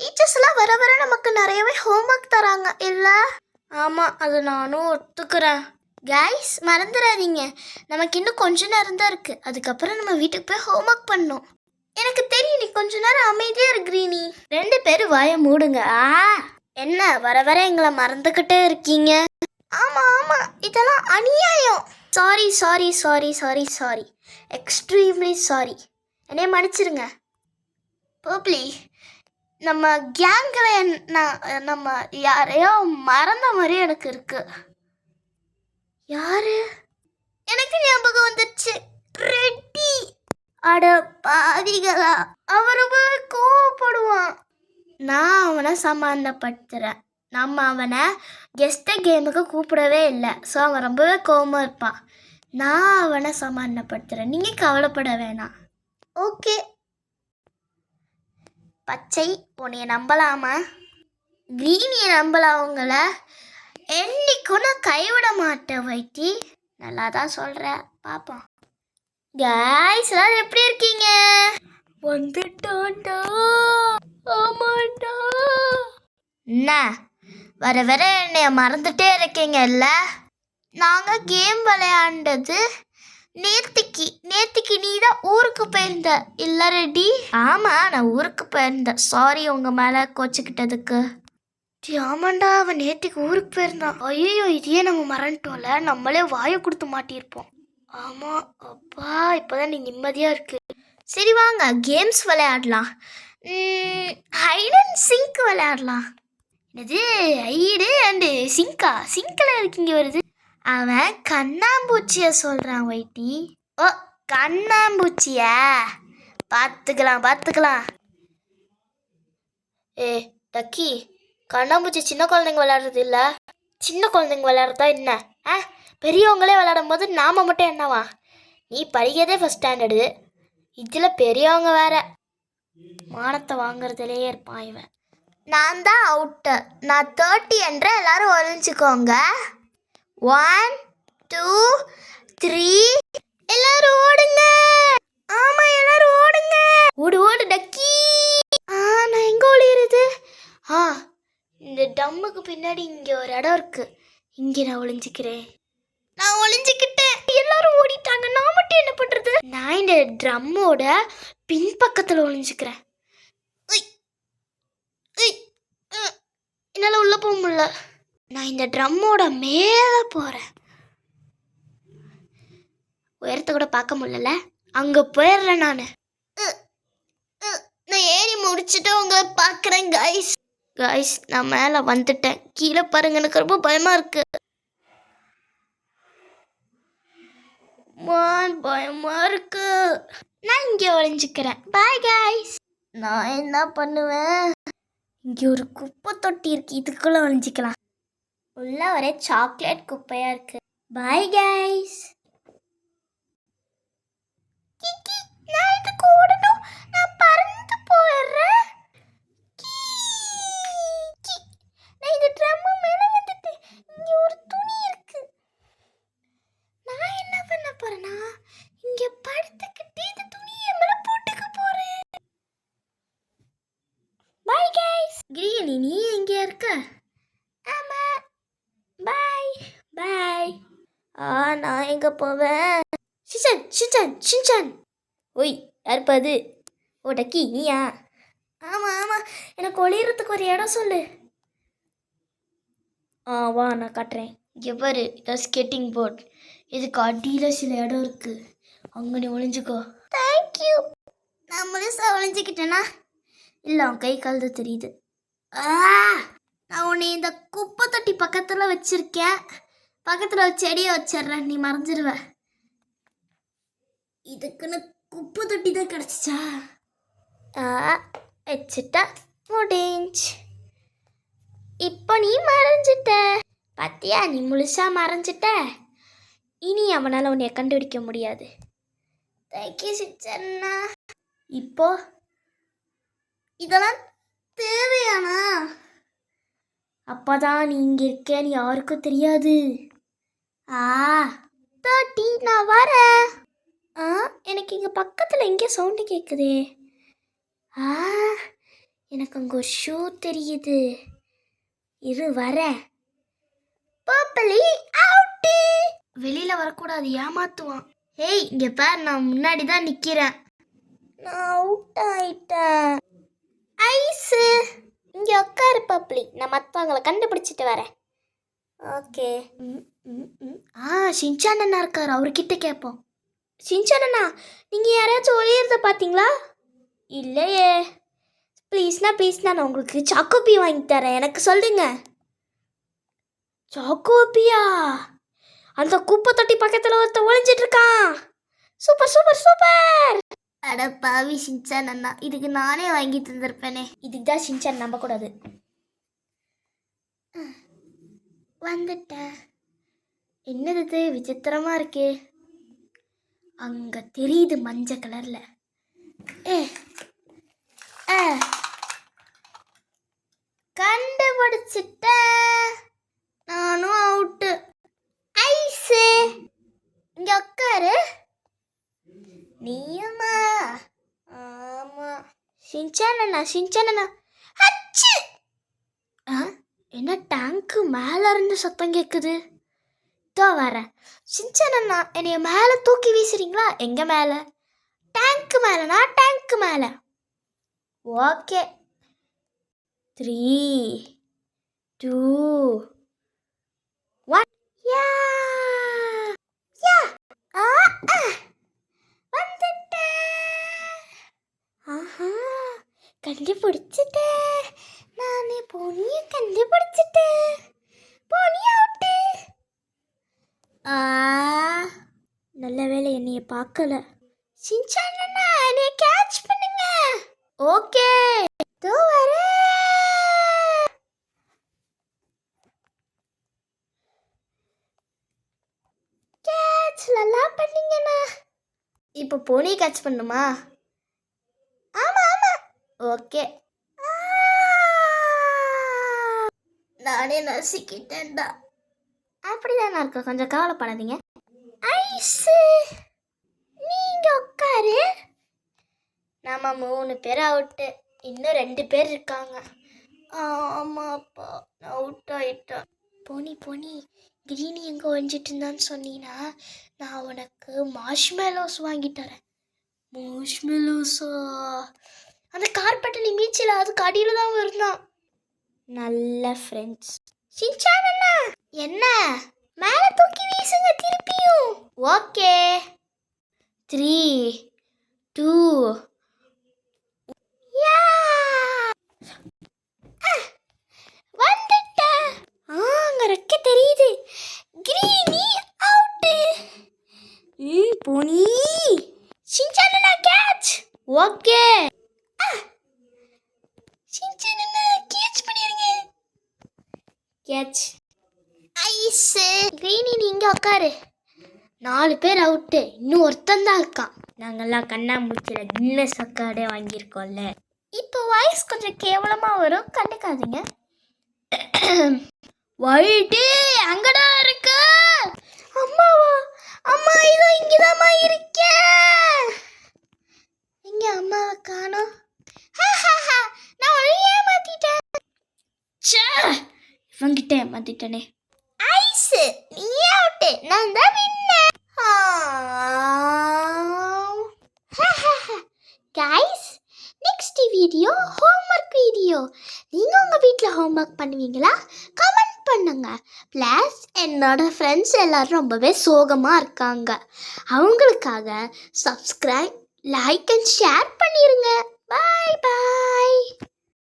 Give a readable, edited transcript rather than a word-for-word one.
டீச்சர்ஸ்லாம் வர வர நமக்கு நிறையவே ஹோம்ஒர்க் தராங்க இல்லை? ஆமாம், அது நானும் ஒத்துக்கிறேன். கைஸ் மறந்துடாதீங்க, நமக்கு இன்னும் கொஞ்ச நேரம் தான் இருக்குது. அதுக்கப்புறம் நம்ம வீட்டுக்கு போய் ஹோம்ஒர்க் பண்ணணும். எனக்கு தெரியும், நீ கொஞ்ச நேரம் அமைதியாக இருக்கிறீ. 2 பேரும் வாயை மூடுங்க. என்ன வர வர எங்களை மறந்துக்கிட்டே இருக்கீங்க? ஆமாம் ஆமாம், இதெல்லாம் அநியாயம். Sorry sorry sorry sorry sorry, extremely sorry. என்னைய மன்னிச்சிருங்க. பப்ளி, நம்ம கேங்கில் நம்ம யாரையோ மறந்த மாதிரி எனக்கு இருக்கு. யாரு? எனக்கு ஞாபகம் வந்துடுச்சு, ரெட்டி. அட பாவிகளா, அவன் ரொம்ப கோவப்படுவான். நான் அவனை சமாதானப்படுத்துகிறேன். நம்ம அவனை கெஸ்ட்டை கேமுக்கு கூப்பிடவே இல்லை. ஸோ அவன் ரொம்பவே கோவமாக இருப்பான். நான் அவனை சமாதானப்படுத்துகிறேன், நீங்கள் கவலைப்பட வேணாம். ஓகே. பச்சை, உன்னைய நம்பலாமா? கிரீனியை நம்பலாம். அவங்கள என்னைக்கும் நான் கைவிட மாட்டேன் வைட்டி. நல்லா தான் சொல்கிறேன், பார்ப்போம். கைஸ் எல்லாரும் எப்படி இருக்கீங்க? வந்துட்டோண்டா. ஆமாண்டா. என்ன வர வர என்னைய மறந்துட்டே இருக்கீங்கல்ல? நாங்கள் கேம் விளையாண்டது நேத்திக்கு நீ தான் ஊருக்கு போயிருந்த இல்லை ரெடி? ஆமாம், நான் ஊருக்கு போயிருந்தேன். சாரி உங்கள் மேலே கோச்சிக்கிட்டதுக்கு. ஆமாண்டா, அவன் நேத்திக்கு ஊருக்கு போயிருந்தான். ஐயோ, இதையே நம்ம மறந்துட்டோம்ல. நம்மளே வாயை கொடுத்து மாட்டியிருப்போம். ஆமாம் அப்பா, இப்போதான் நீ நிம்மதியாக இருக்கு. சரி வாங்க கேம்ஸ் விளையாடலாம். ஹைட் அண்ட் சிங்க் விளையாடலாம். இது ஹைடு அண்டு சிங்கா? சிங்கில் இருக்கீங்க வருது. அவன் கண்ணாம்பூச்சியை சொல்கிறான் வைட்டி. ஓ, கண்ணாம்பூச்சியா? பார்த்துக்கலாம். ஏ டக்கி, கண்ணாம்பூச்சி சின்ன குழந்தைங்க விளையாடுறது இல்லை. சின்ன குழந்தைங்க விளையாடுறதா என்ன? பெரியவங்களே விளையாடும் போது நாம் மட்டும் என்னவா? நீ படிக்கிறதே ஃபஸ்ட் ஸ்டாண்டர்டு, இதில் பெரியவங்க வேற. மானத்தை வாங்குறதுலேயே இருப்பான் இவன். நான் தான் அவுட்டு. நான் 30 என்ற எல்லாரும் ஒழிஞ்சுக்கோங்க. 1 2 3. எல்லாரும் ஓடுங்க. ஆமா, எல்லாரும் ஓடுங்க. ஓடு டக்கி. நான் எங்க ஒளியுறது? இந்த டம்முக்கு பின்னாடி இங்க ஒரு இடம் இருக்கு. இங்க நான் ஒளிஞ்சுக்கிறேன். நான் ஒளிஞ்சுக்கிட்டேன். எல்லாரும் ஓடிட்டாங்க. நான் மட்டும் என்ன பண்றது? நான் இந்த ட்ரம்மோட பின்பக்கத்துல ஒளிஞ்சுக்கிறேன். என்னால உள்ள போக முடியல. நான் இந்த ட்ரம்மோட மேல போறேன். உயரத்தை கூட பார்க்க முடியல. அங்க போயிடுறேன் நான். நான் ஏறி முடிச்சுட்டு உங்களை பார்க்குறேன் கைஸ். நான் மேலே வந்துட்டேன். கீழே பாருங்க, எனக்கு ரொம்ப பயமா இருக்கு. பயமா இருக்கு. நான் இங்கே ஒளிஞ்சுக்கிறேன். Bye guys. நான் என்ன பண்ணுவேன்? இங்கே ஒரு குப்பை தொட்டி இருக்கு, இதுக்குள்ள ஒளிஞ்சிக்கலாம். உள்ள ஒரே சாக்லேட் குப்பையா இருக்கு. Bye guys. நான் இதுக்கு ஓடணும். நான் பறந்து போயிடுறேன். நான் இந்த ட்ரம் மேல வந்துட்டு இங்க ஒரு துணி இருக்கு. நான் என்ன பண்ண போறேன்னா, இங்க படுத்துக்கிட்டு இந்த துணியை மேல போட்டுக்க போறேன். Bye guys. கிரியனி, நீ எங்க இருக்க? ஆமா, பை. நான் எங்க போவேன்? ஷின்சான். ஓய், யாருப்பா அது? ஓ டக்கி, நீயா? ஆமா, எனக்கு ஒளியறதுக்கு ஒரு இடம் சொல்லு. வா, நான் காட்டுறேன். இங்கே பாரு, இதான் ஸ்கேட்டிங் போர்ட். இதுக்கு அடியில் சில இடம் இருக்கு, அங்கே நீ ஒளிஞ்சுக்கோ. தேங்க்யூ. நான் முழுசாக ஒளிஞ்சிக்கிட்டேனா? இல்லை, அவன் கை கால் தான் தெரியுது. நான் உன்னை இந்த குப்பை தொட்டி பக்கத்தில் வச்சிருக்கேன். பக்கத்தில் ஒரு செடியை வச்சிடுறேன், நீ மறைஞ்சிருவ. இதுக்குன்னு குப்பை தொட்டி தான் கிடச்சிச்சா? வச்சுட்டா முடிஞ்சு. இப்போ நீ மறைஞ்சிட்ட பாத்தியா? நீ முழுசா மறைஞ்சிட்ட. இனி அவனால் உன்னைய கண்டுபிடிக்க முடியாது. தேங்க்யூ சிச்சண்ணா. இப்போ இதெல்லாம் தேவையானா? அப்பதான் நீ இங்கே இருக்கேன்னு யாருக்கும் தெரியாது. 30, நான் வரேன். எனக்கு இங்கே பக்கத்தில் எங்கே சவுண்டு கேட்குதே. எனக்கு அங்கே ஒரு ஷூ தெரியுது. இரு வரேன். பர்பிளி அவுட்டு. வெளியில வரக்கூடாது, ஏமாத்துவான். ஏய் இங்க பார், நான் முன்னாடி தான் நிக்கிறேன். நான் அவுட் ஆயிட்டேன். ஐஸு இங்க உட்காரு பப்ளி, நான் மற்றவங்களை கண்டுபிடிச்சிட்டு வரேன். ஓகே. ஷின்சான் அண்ணா இருக்கார், அவர்கிட்ட கேட்போம். ஷின்சான் அண்ணா, நீங்கள் யாரையாச்சும் ஒளியறத பார்த்தீங்களா? இல்லையே. ப்ளீஸ்ண்ணா நான் உங்களுக்கு சாக்கோபி வாங்கி தரேன், எனக்கு சொல்லுங்க. சாக்கோபியா? அந்த குப்பை தொட்டி பக்கத்தில் ஒருத்த ஒளிஞ்சிட்டு இருக்கான். Super super super. அட பாவி ஷின்சான் அண்ணா, இதுக்கு நானே வாங்கி தந்திருப்பேனே. இதுக்கு தான் ஷின்சான் நம்பக்கூடாது. வந்துட்டேன். என்னது இது விசித்திரமா இருக்கு. அங்க தெரியுது மஞ்சள் கலர்ல. கண்டுபிடிச்சிட்டேன். நானும் அவுட்டு. ஐஸு இங்க உட்காரு. நீயுமா? ஆமா. ஷின்சான் அண்ணா அச்சு. என்ன டேங்க்கு மேல இருந்து சத்தம் கேட்குது. இதோ வரேன். ஷின்சான் அண்ணா, என்னைய மேலே தூக்கி வீசுறீங்களா? எங்க மேலே? டேங்க்கு மேலனா? டேங்க்கு மேலே. ஓகே. 3, 2, 1. யா யா வந்துட்டேன். ஆஹா, கண்டுபிடிச்சிட்டேன். நானே போனிய கண்டுபிடிச்சிட்டேன். போனி அவுட்டு. நல்ல வேளை என்னைய பார்க்கல. ஷின்சான் அண்ணா, என்னைய கேட்ச் பண்ணுங்க. ஓகே, தோ வரேன். கேட்ச் நல்லா பண்ணீங்கண்ணா. இப்போ போனி கேட்ச் பண்ணுமா? ஆமா ஆமா. ஓகே. நானே நசிக்கிட்டேன்டா. அப்படிதான் இருக்கும், கொஞ்சம் கவலைப்படாதீங்க. ஐஸு நீங்க உட்காரு. நாம 3 பேர் அவுட்டு, இன்னும் 2 பேர் இருக்காங்க. ஆமாப்பா, நான் அவுட் ஆயிட்டேன். போனி கிரீனி எங்கே ஒழிஞ்சிட்டு இருந்தான்னு சொன்னீங்கன்னா நான் உனக்கு மார்ஷ்மெலோஸ் வாங்கி தரேன். மார்ஷ்மெலோஸா? அந்த கார்பெட்டலி மீச்சில் அதுக்கு அடியில் தான் வருதான். நல்ல ஃப்ரெண்ட்ஸ். ஷின்சான் அண்ணா, என்ன மேலே தூக்கி வீசுங்க திருப்பியும். ஓகே. 3, 2. வந்துட்டேன். அங்க ரெக்க தெரியுது. கிரீனி அவுட்டு. போனி. ஷின்சான் அண்ணா கேட்ச். ஓகே. ஷின்சான் அண்ணா கேட்ச் பண்ணிருங்க. கேட்ச். ஐஸு கிரீனி நீங்க உட்காரு. 4 பேர் அவுட்டு, இன்னும் ஒருத்தன் தான் இருக்கான். நாங்கெல்லாம் கண்ணாமூச்சியில் கின்னஸ் ரெக்கார்டே வாங்கியிருக்கோம்ல. இப்போ வாய்ஸ் கொஞ்சம் கேவலமாக வரும், கண்டுக்காதீங்க. வைட்டி அங்கடா இருக்கு. அம்மாவா? அம்மா இதோ இங்கதாம்மா இருக்கேன். எங்க அம்மாவை காணோம். நான் ஒரு ஏமாத்திட்டேன். இவங்கிட்ட ஏமாத்திட்டனே. ஐஸு நீ அவுட்டு, நான் தான் winner. Guys, next video homework video. நீங்கள் உங்கள் வீட்டில் ஹோம்ஒர்க் பண்ணுவீங்களா? கமெண்ட் பண்ணுங்க. ப்ளஸ் என்னோட ஃப்ரெண்ட்ஸ் எல்லோரும் ரொம்பவே சோகமாக இருக்காங்க. அவங்களுக்காக சப்ஸ்கிரைப், லைக் அண்ட் ஷேர் பண்ணிடுங்க. பாய் பாய்.